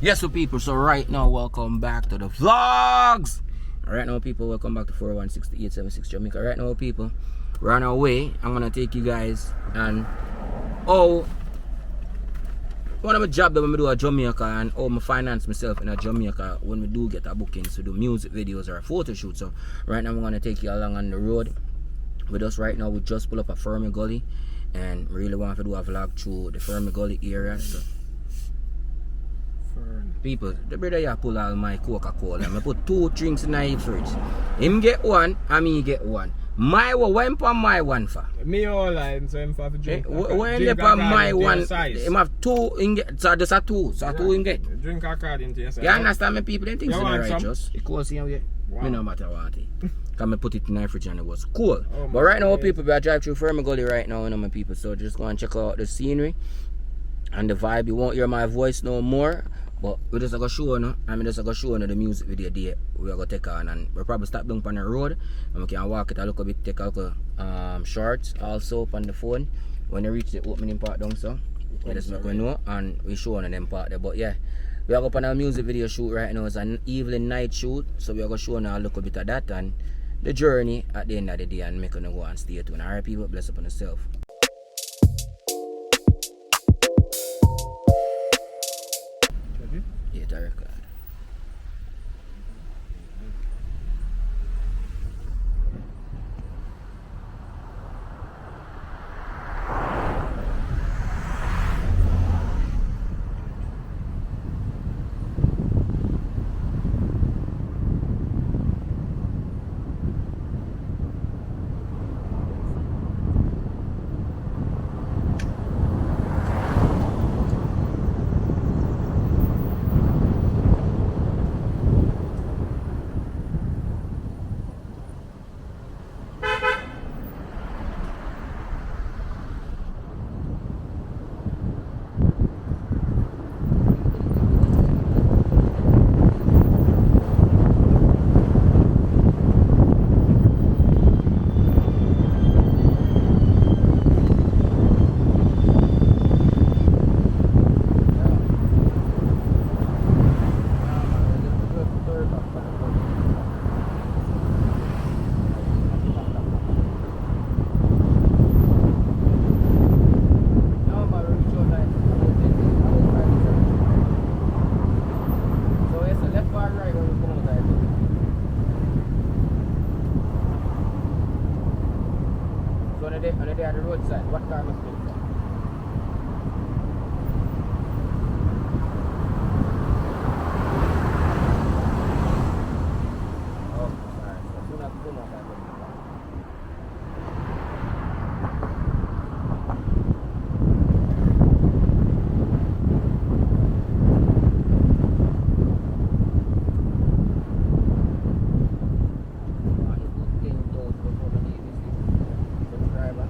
Yes, so people, so right now, welcome back to the vlogs. Right now, people, welcome back to 416-876 Jamaica. Right now, people, we're on our way. I'm gonna take you guys and one of my job that when I do at Jamaica and how I finance myself in Jamaica when we do get a bookings to do music videos or a photo shoot. So right now, I'm gonna take you along on the road with us. Right now, we just pull up a Fermi Gully and really want to do a vlog through the Fermi Gully area. So people, the brother here pull all my Coca-Cola. I put 2 drinks in the fridge. Him get one, and me get one. My one, when for my one for? Me all line, so him for the drink. When they for my one, him have 2 in get, so just a 2, so 2 in get. Drink according to your size. You understand me people, them things You are want righteous. Because you know, Wow. me no matter what it. Cause I put it in the fridge and it was cool. Oh but right now, God. people, we are drive through Fermi Gully right now, you know, my people. So just go and check out the scenery and the vibe. You won't hear my voice no more. But we just gonna show you, the music video there we are gonna take on, and we'll probably stop down on the road and we can walk it a little bit, take a little shorts also up on the phone when you reach the opening part down, so we just make we know and we show on them part there. But yeah, we are up on a music video shoot right now. It's an evening night shoot, so we are gonna show you a little bit of that and the journey at the end of the day and make you go and stay tuned. Alright people, bless up on yourself. Yeah, the record. On the day at the roadside, what car must be? Oh, sorry. So soon as I go back. Subscriber.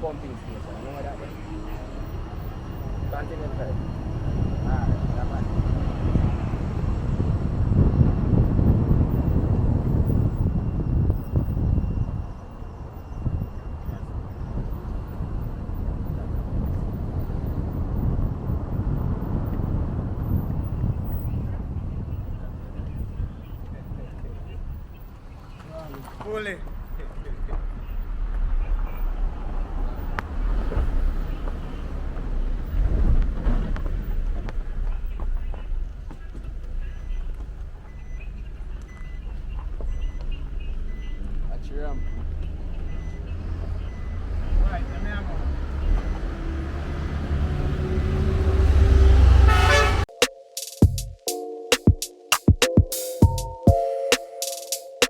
pumping station. You know what that is? Continental. Alright, that man. Fully.